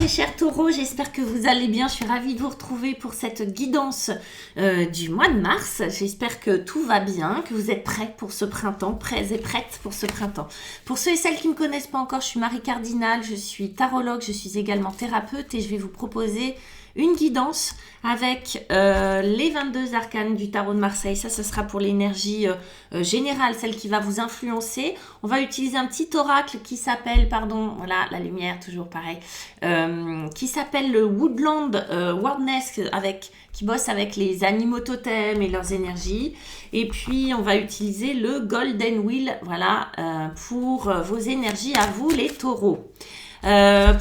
très chers taureaux, j'espère que vous allez bien. Je suis ravie de vous retrouver pour cette guidance du mois de mars. J'espère que tout va bien, que vous êtes prêts pour ce printemps, prêts et prêtes pour ce printemps. Pour ceux et celles qui ne me connaissent pas encore, je suis Marie Cardinal, je suis tarologue, je suis également thérapeute et je vais vous proposer une guidance avec les 22 arcanes du tarot de Marseille. Ça, ce sera pour l'énergie générale, celle qui va vous influencer. On va utiliser un petit oracle qui s'appelle, voilà, la lumière, toujours pareil, qui s'appelle le Woodland Wordness, qui bosse avec les animaux totems et leurs énergies. Et puis, on va utiliser le Golden Wheel, voilà, pour vos énergies à vous, les taureaux.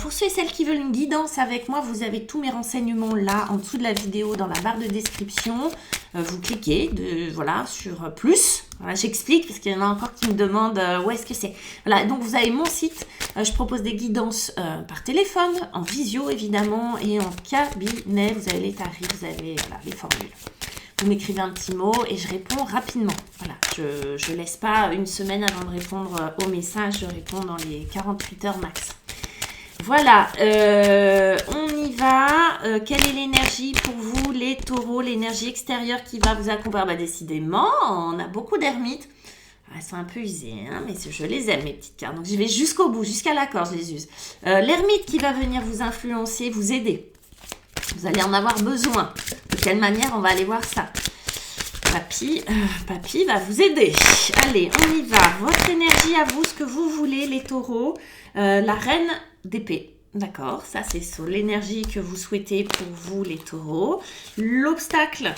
Pour ceux et celles qui veulent une guidance avec moi, vous avez tous mes renseignements là en dessous de la vidéo dans la barre de description. Vous cliquez sur plus. Voilà, j'explique parce qu'il y en a encore qui me demandent où est-ce que c'est. Voilà, donc vous avez mon site. Je propose des guidances par téléphone, en visio évidemment et en cabinet. Vous avez les tarifs, vous avez les formules. Vous m'écrivez un petit mot et je réponds rapidement. Voilà, je ne laisse pas une semaine avant de répondre aux messages. Je réponds dans les 48 heures max. Voilà, on y va. Quelle est l'énergie pour vous, les taureaux, l'énergie extérieure qui va vous accompagner? Décidément, on a beaucoup d'ermites. Elles sont un peu usées, hein, mais je les aime, mes petites cartes. Donc, j'y vais jusqu'au bout, jusqu'à l'accord, je les use. L'ermite qui va venir vous influencer, vous aider. Vous allez en avoir besoin. De quelle manière? On va aller voir ça. Papy va vous aider. Allez, on y va. Votre énergie à vous, ce que vous voulez, les taureaux. La reine d'épée. D'accord, ça c'est sur l'énergie que vous souhaitez pour vous, les taureaux. L'obstacle,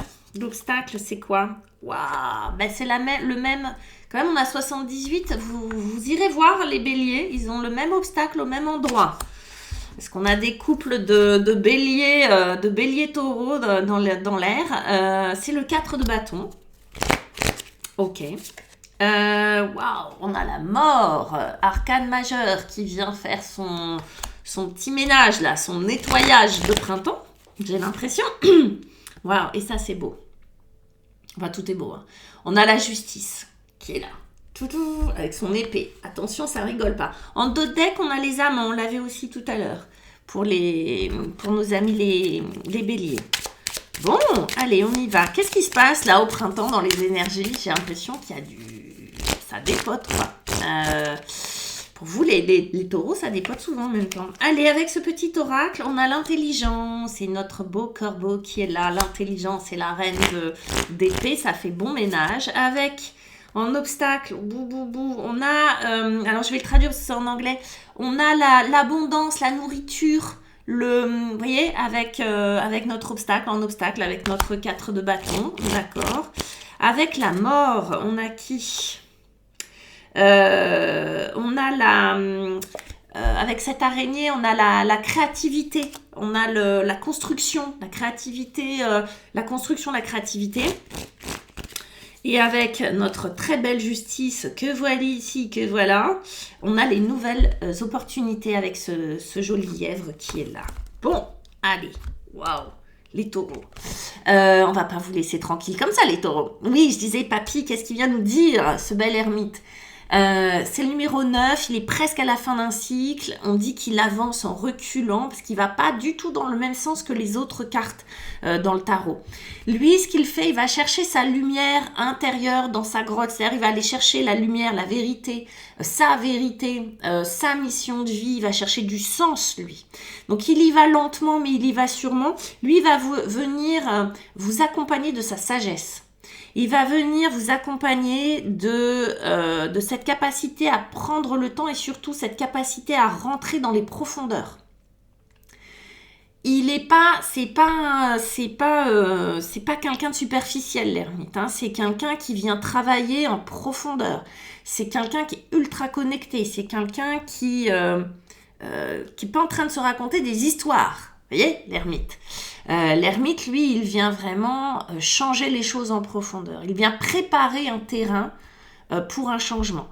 c'est quoi? Waouh, ben c'est le même. Quand même, on a 78. Vous irez voir les béliers. Ils ont le même obstacle au même endroit. Parce qu'on a des couples de béliers taureaux dans l'air. C'est le 4 de bâton. Ok. Waouh, on a la mort, arcane majeur qui vient faire son petit ménage là, son nettoyage de printemps, j'ai l'impression. Waouh, et ça c'est beau. Enfin, tout est beau. Hein. On a la justice qui est là. Avec son épée. Attention, ça rigole pas. En dos de deck, on a les amants. On l'avait aussi tout à l'heure. Pour nos amis les béliers. Bon, allez, on y va. Qu'est-ce qui se passe là au printemps dans les énergies? J'ai l'impression qu'il y a ça dépote, quoi. Pour vous, les taureaux, ça dépote souvent en même temps. Allez, avec ce petit oracle, on a l'intelligence. Et notre beau corbeau qui est là. L'intelligence et la reine d'épée, ça fait bon ménage. Avec... En obstacle, on a, alors je vais le traduire parce que c'est en anglais, on a l'abondance, la nourriture, vous voyez, avec notre obstacle, avec notre 4 de bâton, d'accord. Avec la mort, on a qui? On a avec cette araignée, on a la créativité, on a la construction, la créativité, la construction, la créativité. Et avec notre très belle justice, que voilà ici, que voilà, on a les nouvelles opportunités avec ce joli lièvre qui est là. Bon, allez, waouh, les taureaux. On va pas vous laisser tranquille comme ça, les taureaux. Oui, je disais, papy, qu'est-ce qu'il vient nous dire, ce bel ermite? C'est le numéro 9, il est presque à la fin d'un cycle. On dit qu'il avance en reculant parce qu'il ne va pas du tout dans le même sens que les autres cartes dans le tarot. Lui, ce qu'il fait, il va chercher sa lumière intérieure dans sa grotte. C'est-à-dire, il va aller chercher la lumière, la vérité, sa mission de vie. Il va chercher du sens, lui. Donc, il y va lentement, mais il y va sûrement. Lui, il va venir vous accompagner de sa sagesse. Il va venir vous accompagner de cette capacité à prendre le temps et surtout cette capacité à rentrer dans les profondeurs. C'est pas quelqu'un de superficiel, l'ermite. Hein. C'est quelqu'un qui vient travailler en profondeur. C'est quelqu'un qui est ultra connecté. C'est quelqu'un qui est pas en train de se raconter des histoires. Vous voyez, l'ermite. L'ermite, lui, il vient vraiment changer les choses en profondeur. Il vient préparer un terrain pour un changement.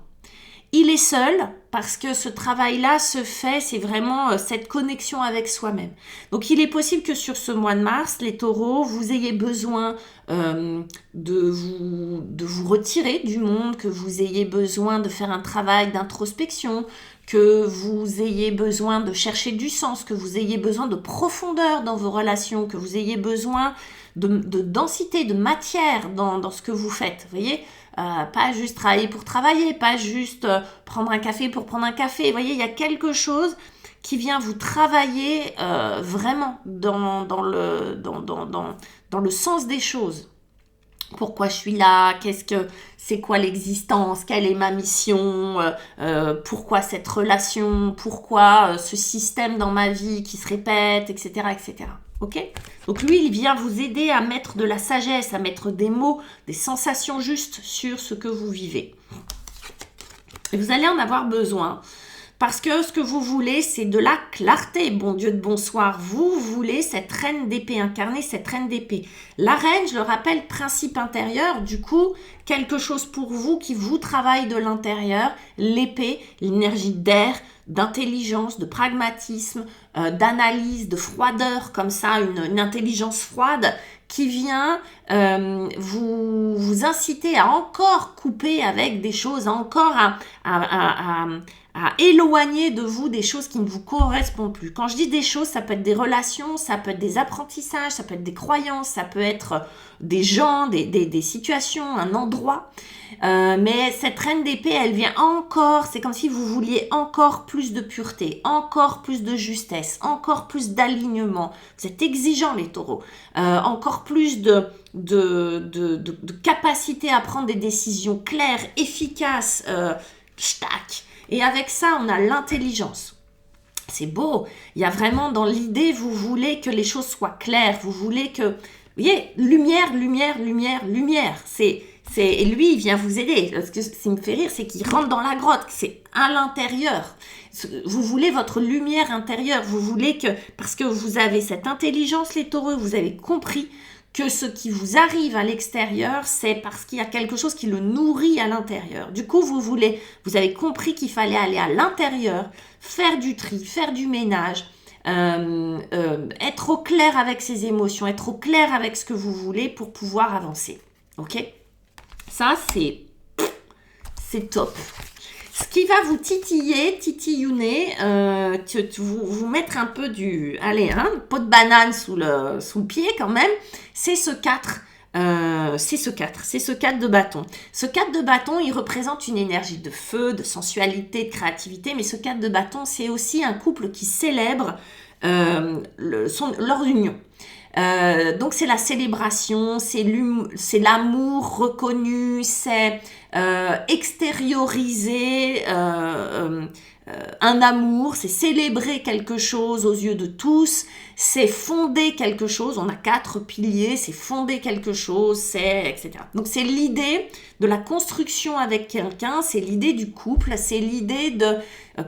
Il est seul parce que ce travail-là se fait, c'est vraiment cette connexion avec soi-même. Donc, il est possible que sur ce mois de mars, les taureaux, vous ayez besoin de vous retirer du monde, que vous ayez besoin de faire un travail d'introspection, que vous ayez besoin de chercher du sens, que vous ayez besoin de profondeur dans vos relations, que vous ayez besoin de densité, de matière dans ce que vous faites. Vous voyez, pas juste travailler pour travailler, pas juste prendre un café pour prendre un café. Vous voyez, il y a quelque chose qui vient vous travailler vraiment dans le sens des choses. Pourquoi je suis là, c'est quoi l'existence, quelle est ma mission, pourquoi cette relation, pourquoi ce système dans ma vie qui se répète, etc., etc. Ok? Donc lui, il vient vous aider à mettre de la sagesse, à mettre des mots, des sensations justes sur ce que vous vivez. Et vous allez en avoir besoin. Parce que ce que vous voulez, c'est de la clarté, bon Dieu de bonsoir. Vous voulez cette reine d'épée, incarner cette reine d'épée. La reine, je le rappelle, principe intérieur, du coup, quelque chose pour vous qui vous travaille de l'intérieur. L'épée, l'énergie d'air, d'intelligence, de pragmatisme, d'analyse, de froideur, comme ça, une intelligence froide qui vient vous inciter à encore couper avec des choses, encore à éloigner de vous des choses qui ne vous correspondent plus. Quand je dis des choses, ça peut être des relations, ça peut être des apprentissages, ça peut être des croyances, ça peut être des gens, des situations, un endroit. Mais cette reine d'épée, elle vient encore, c'est comme si vous vouliez encore plus de pureté, encore plus de justesse, encore plus d'alignement. Vous êtes exigeants les taureaux. Encore plus de capacité à prendre des décisions claires, efficaces, tac. Et avec ça, on a l'intelligence. C'est beau. Il y a vraiment dans l'idée, vous voulez que les choses soient claires. Vous voulez que... Vous voyez, lumière, lumière, lumière, lumière. Et lui, il vient vous aider. Ce qui me fait rire, c'est qu'il rentre dans la grotte. C'est à l'intérieur. Vous voulez votre lumière intérieure. Vous voulez que... Parce que vous avez cette intelligence, les taureaux, vous avez compris que ce qui vous arrive à l'extérieur, c'est parce qu'il y a quelque chose qui le nourrit à l'intérieur. Du coup, vous avez compris qu'il fallait aller à l'intérieur, faire du tri, faire du ménage, être au clair avec ses émotions, être au clair avec ce que vous voulez pour pouvoir avancer. Ok? Ça, c'est top. Ce qui va vous titillonner, vous mettre un peu pot de banane sous le pied quand même, c'est ce 4. C'est ce 4 de bâton. Ce 4 de bâton, il représente une énergie de feu, de sensualité, de créativité, mais ce 4 de bâton, c'est aussi un couple qui célèbre leur union. Donc c'est la célébration, c'est l'amour reconnu, c'est extérioriser un amour, c'est célébrer quelque chose aux yeux de tous, c'est fonder quelque chose, on a 4 piliers, c'est fonder quelque chose, c'est etc. Donc c'est l'idée de la construction avec quelqu'un, c'est l'idée du couple, c'est l'idée de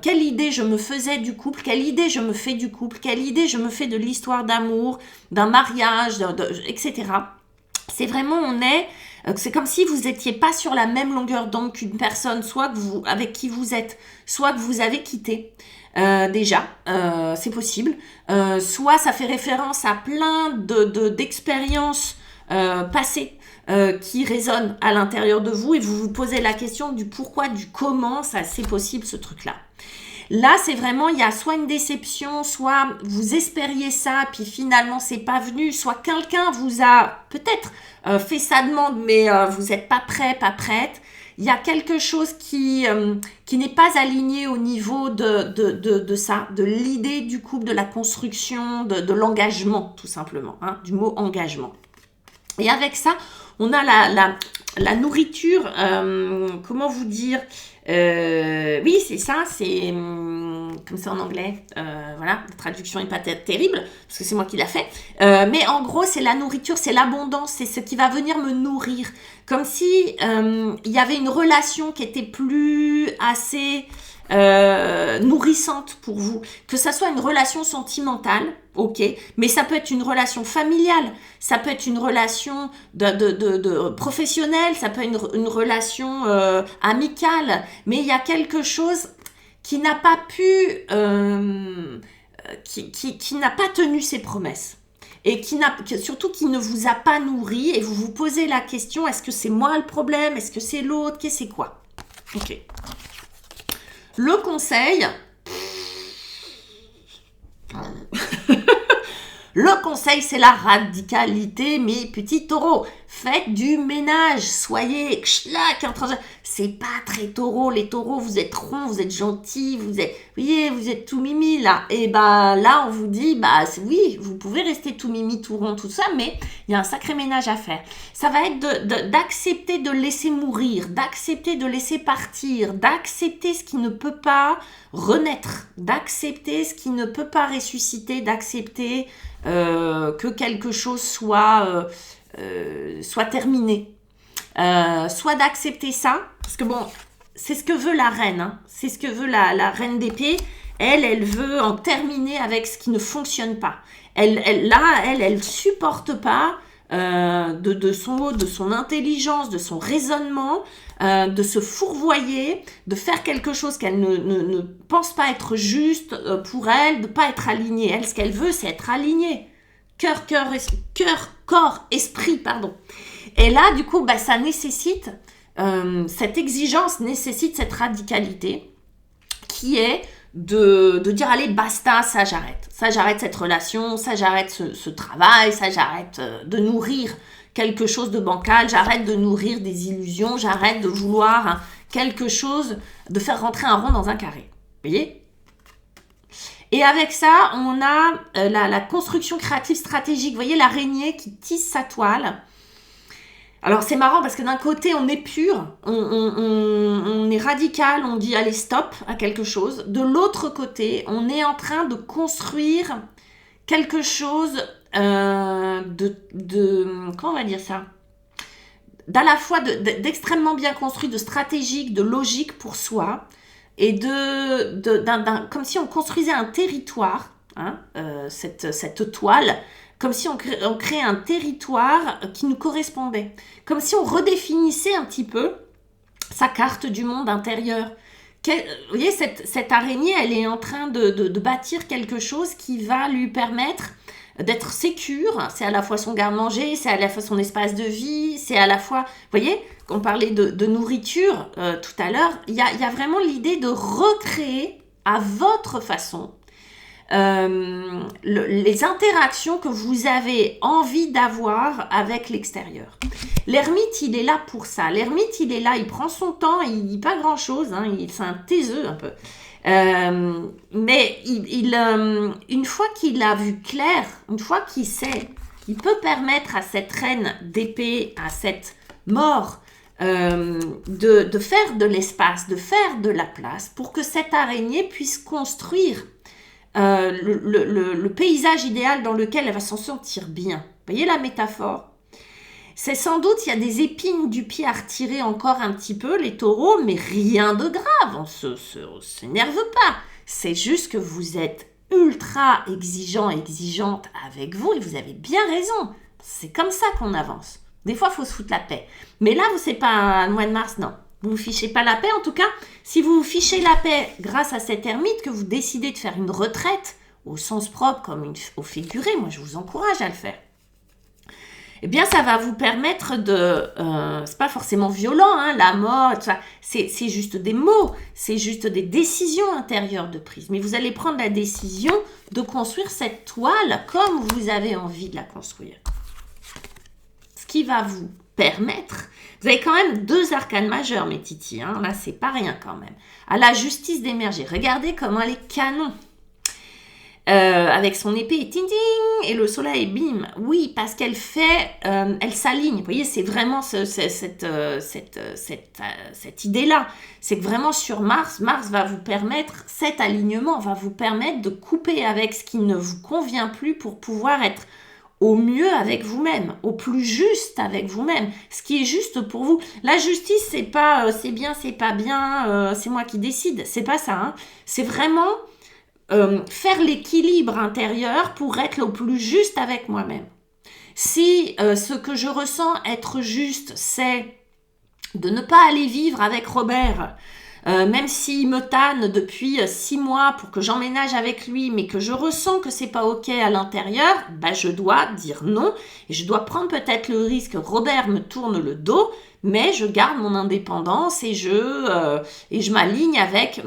quelle idée je me faisais du couple, quelle idée je me fais du couple, quelle idée je me fais de l'histoire d'amour, d'un mariage, etc. C'est vraiment, c'est comme si vous n'étiez pas sur la même longueur d'onde qu'une personne, soit avec qui vous êtes, soit que vous avez quitté. Déjà, c'est possible. Soit ça fait référence à plein d'expériences passées qui résonnent à l'intérieur de vous et vous vous posez la question du pourquoi, du comment, ça c'est possible ce truc-là. Là, c'est vraiment, il y a soit une déception, soit vous espériez ça, puis finalement, c'est pas venu, soit quelqu'un vous a peut-être fait sa demande, mais vous n'êtes pas prêt, pas prête. Il y a quelque chose qui n'est pas aligné au niveau de ça, de l'idée du couple, de la construction, de l'engagement, tout simplement, hein, du mot engagement. Et avec ça, on a la nourriture, comment vous dire, oui, c'est ça, c'est comme c'est en anglais, voilà, la traduction n'est pas terrible, parce que c'est moi qui l'a fait, mais en gros, c'est la nourriture, c'est l'abondance, c'est ce qui va venir me nourrir, comme si il y avait une relation qui était plus assez nourrissante pour vous, que ça soit une relation sentimentale, ok, mais ça peut être une relation familiale, ça peut être une relation de professionnelle, ça peut être une relation amicale, mais il y a quelque chose qui n'a pas pu, qui n'a pas tenu ses promesses. Et surtout qui ne vous a pas nourri, et vous vous posez la question, est-ce que c'est moi le problème, est-ce que c'est l'autre, qu'est-ce que c'est quoi? Ok. Le conseil... Le conseil, c'est la radicalité, mes petits taureaux. Faites du ménage, soyez c'est pas très taureau, les taureaux, vous êtes ronds, vous êtes gentils, vous êtes tout mimi là. Et là, on vous dit, oui, vous pouvez rester tout mimi, tout rond, tout ça, mais il y a un sacré ménage à faire. Ça va être d'accepter de laisser mourir, d'accepter de laisser partir, d'accepter ce qui ne peut pas renaître, d'accepter ce qui ne peut pas ressusciter, d'accepter que quelque chose soit terminé. Soit d'accepter ça, parce que bon, c'est ce que veut la reine, hein. C'est ce que veut la reine d'épée. Elle veut en terminer avec ce qui ne fonctionne pas. Elle supporte pas de son intelligence, de son raisonnement, de se fourvoyer, de faire quelque chose qu'elle ne pense pas être juste pour elle, de pas être alignée. Elle, ce qu'elle veut, c'est être alignée. Cœur, corps, esprit, pardon. Et là, du coup, ça nécessite, cette exigence nécessite cette radicalité qui est de dire, allez, basta, ça j'arrête cette relation, ça j'arrête ce travail, ça j'arrête de nourrir quelque chose de bancal, j'arrête de nourrir des illusions, j'arrête de vouloir quelque chose, de faire rentrer un rond dans un carré. Vous voyez ? Et avec ça, on a la construction créative stratégique. Vous voyez l'araignée qui tisse sa toile. Alors c'est marrant parce que d'un côté on est pur, on est radical, on dit allez stop à quelque chose. De l'autre côté, on est en train de construire quelque chose comment on va dire ça, d'à la fois d'extrêmement bien construit, de stratégique, de logique pour soi, et comme si on construisait un territoire, hein, cette toile, comme si on créait un territoire qui nous correspondait, comme si on redéfinissait un petit peu sa carte du monde intérieur. Vous voyez, cette araignée, elle est en train de bâtir quelque chose qui va lui permettre d'être sécure. C'est à la fois son garde-manger, c'est à la fois son espace de vie, c'est à la fois... Vous voyez, on parlait de nourriture tout à l'heure, il y a vraiment l'idée de recréer à votre façon les interactions que vous avez envie d'avoir avec l'extérieur. L'ermite, il est là pour ça. L'ermite, il est là, il prend son temps, il dit pas grand-chose, hein, c'est un taiseux un peu. Mais une fois qu'il a vu clair, une fois qu'il sait, il peut permettre à cette reine d'épée, à cette mort, de faire de l'espace, de faire de la place pour que cette araignée puisse construire le paysage idéal dans lequel elle va s'en sentir bien. Vous voyez la métaphore ? C'est sans doute, il y a des épines du pied à retirer encore un petit peu, les taureaux, mais rien de grave, on s'énerve pas. C'est juste que vous êtes ultra exigeante avec vous et vous avez bien raison. C'est comme ça qu'on avance. Des fois, il faut se foutre la paix. Mais là, c'est pas le mois de mars, non. Vous ne vous fichez pas la paix, en tout cas. Si vous vous fichez la paix grâce à cette ermite, que vous décidez de faire une retraite, au sens propre comme au figuré, moi je vous encourage à le faire. Eh bien, ça va vous permettre c'est pas forcément violent, hein, la mort, tout ça. C'est juste des mots, c'est juste des décisions intérieures de prise. Mais vous allez prendre la décision de construire cette toile comme vous avez envie de la construire. Ce qui va vous permettre... Vous avez quand même 2 arcanes majeures, mes titis. Hein. Là, c'est pas rien quand même. À la justice d'émerger. Regardez comment elle est canon. Avec son épée, ting ting, et le soleil, bim. Oui, parce qu'elle fait, elle s'aligne. Vous voyez, c'est vraiment cette idée-là. C'est que vraiment sur Mars va vous permettre, cet alignement va vous permettre de couper avec ce qui ne vous convient plus pour pouvoir être au mieux avec vous-même, au plus juste avec vous-même, ce qui est juste pour vous. La justice, c'est pas c'est bien, c'est pas bien, c'est moi qui décide, c'est pas ça. Hein. C'est vraiment faire l'équilibre intérieur pour être le plus juste avec moi-même. Si ce que je ressens être juste, c'est de ne pas aller vivre avec Robert même s'il me tanne depuis 6 mois pour que j'emménage avec lui, mais que je ressens que c'est pas ok à l'intérieur, bah je dois dire non et je dois prendre peut-être le risque que Robert me tourne le dos, mais je garde mon indépendance et je m'aligne avec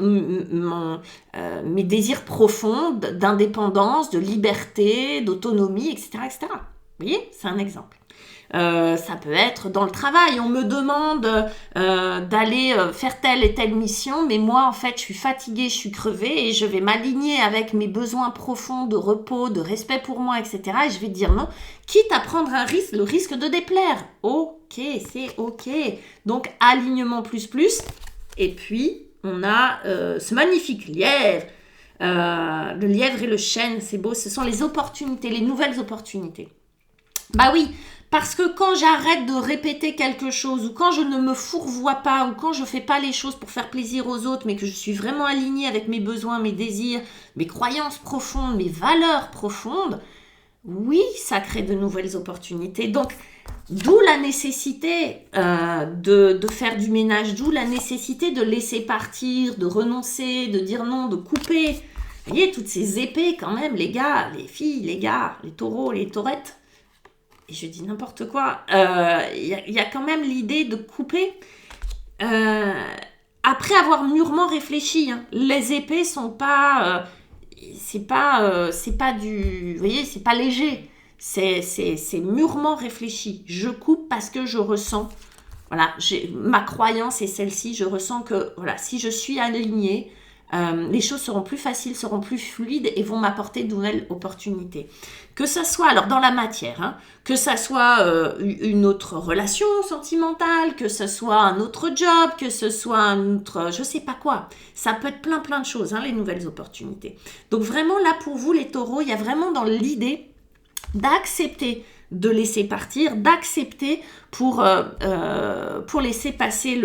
mes désirs profonds d'indépendance, de liberté, d'autonomie, etc., etc. Vous voyez, c'est un exemple. Ça peut être dans le travail, on me demande d'aller faire telle et telle mission, mais moi en fait je suis fatiguée, je suis crevée et je vais m'aligner avec mes besoins profonds de repos, de respect pour moi, etc. Et je vais dire non, quitte à prendre un risque, le risque de déplaire. Ok, c'est ok. Donc alignement plus. Et puis on a ce magnifique lièvre. Le lièvre et le chêne, c'est beau, ce sont les opportunités, les nouvelles opportunités. Bah oui, parce que quand j'arrête de répéter quelque chose, ou quand je ne me fourvoie pas, ou quand je fais pas les choses pour faire plaisir aux autres, mais que je suis vraiment alignée avec mes besoins, mes désirs, mes croyances profondes, mes valeurs profondes, oui, ça crée de nouvelles opportunités. Donc, d'où la nécessité de faire du ménage, d'où la nécessité de laisser partir, de renoncer, de dire non, de couper. Vous voyez, toutes ces épées quand même, les gars, les filles, les gars, les taureaux, les taurettes. Et je dis n'importe quoi. Y a quand même l'idée de couper. Après avoir mûrement réfléchi, hein, les épées sont pas... c'est pas du... Vous voyez, c'est pas léger. C'est mûrement réfléchi. Je coupe parce que je ressens. Voilà, ma croyance est celle-ci. Je ressens que voilà, si je suis alignée, les choses seront plus faciles, seront plus fluides et vont m'apporter de nouvelles opportunités. Que ça soit, alors dans la matière, hein, que ça soit une autre relation sentimentale, que ce soit un autre job, que ce soit un autre, je sais pas quoi. Ça peut être plein de choses, hein, les nouvelles opportunités. Donc vraiment là pour vous les taureaux, il y a vraiment dans l'idée d'accepter de laisser partir, d'accepter pour laisser passer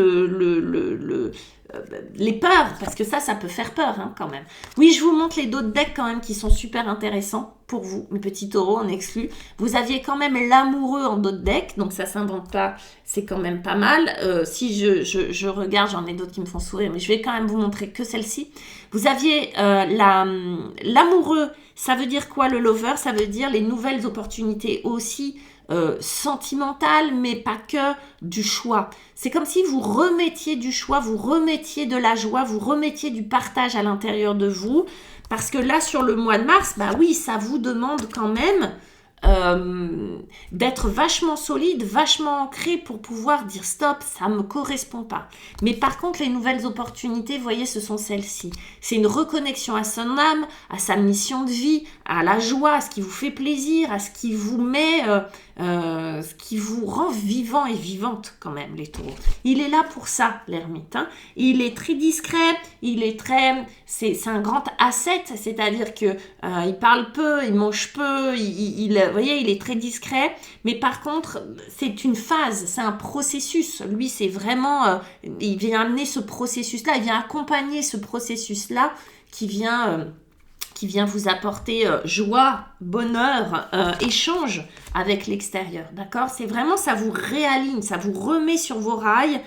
les peurs, parce que ça peut faire peur hein, quand même. Oui, je vous montre les d'autres decks quand même qui sont super intéressants pour vous, mes petits taureaux, en exclu. Vous aviez quand même l'amoureux en d'autres decks, donc ça s'invente pas, c'est quand même pas mal. Si je regarde, j'en ai d'autres qui me font sourire, mais je vais quand même vous montrer que celle-ci. Vous aviez l'amoureux, ça veut dire quoi le lover? Ça veut dire les nouvelles opportunités aussi, sentimentale, mais pas que du choix. C'est comme si vous remettiez du choix, vous remettiez de la joie, vous remettiez du partage à l'intérieur de vous. Parce que là, sur le mois de mars, bah oui, ça vous demande quand même d'être vachement solide, vachement ancré pour pouvoir dire stop, ça me correspond pas. Mais par contre, les nouvelles opportunités, vous voyez, ce sont celles-ci. C'est une reconnexion à son âme, à sa mission de vie, à la joie, à ce qui vous fait plaisir, à ce qui vous met, ce qui vous rend vivant et vivante quand même, les taureaux. Il est là pour ça, l'ermite. Hein. Il est très discret, c'est un grand asset, c'est-à-dire que il parle peu, il mange peu, vous voyez, il est très discret, mais par contre, c'est une phase, c'est un processus. Lui, c'est vraiment, il vient amener ce processus-là, il vient accompagner ce processus-là qui vient vous apporter joie, bonheur, échange avec l'extérieur, d'accord? C'est vraiment, ça vous réaligne, ça vous remet sur vos rails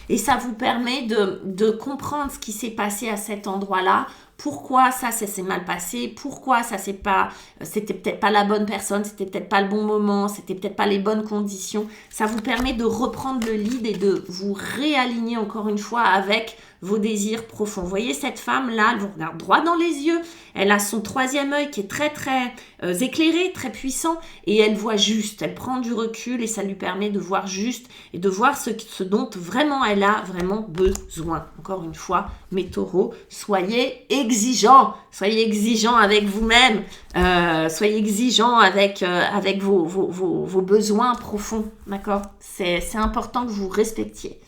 et ça vous permet de comprendre ce qui s'est passé à cet endroit-là, pourquoi ça s'est mal passé, pourquoi c'était peut-être pas la bonne personne, c'était peut-être pas le bon moment, c'était peut-être pas les bonnes conditions. Ça vous permet de reprendre le lead et de vous réaligner encore une fois avec vos désirs profonds. Vous voyez cette femme-là, elle vous regarde droit dans les yeux, elle a son troisième œil qui est très éclairé, très puissant et elle voit juste, elle prend du recul et ça lui permet de voir juste et de voir ce dont vraiment elle a vraiment besoin. Encore une fois, mes taureaux, soyez exigeants avec vous-même, soyez exigeants avec vos besoins profonds, d'accord? C'est important que vous respectiez.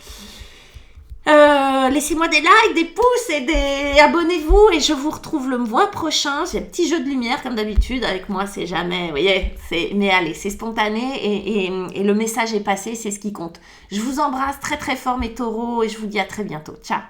Laissez-moi des likes, des pouces et abonnez-vous et je vous retrouve le mois prochain. J'ai un petit jeu de lumière comme d'habitude. Avec moi, c'est jamais, vous voyez, mais allez, c'est spontané et le message est passé, c'est ce qui compte. Je vous embrasse très très fort mes taureaux et je vous dis à très bientôt. Ciao.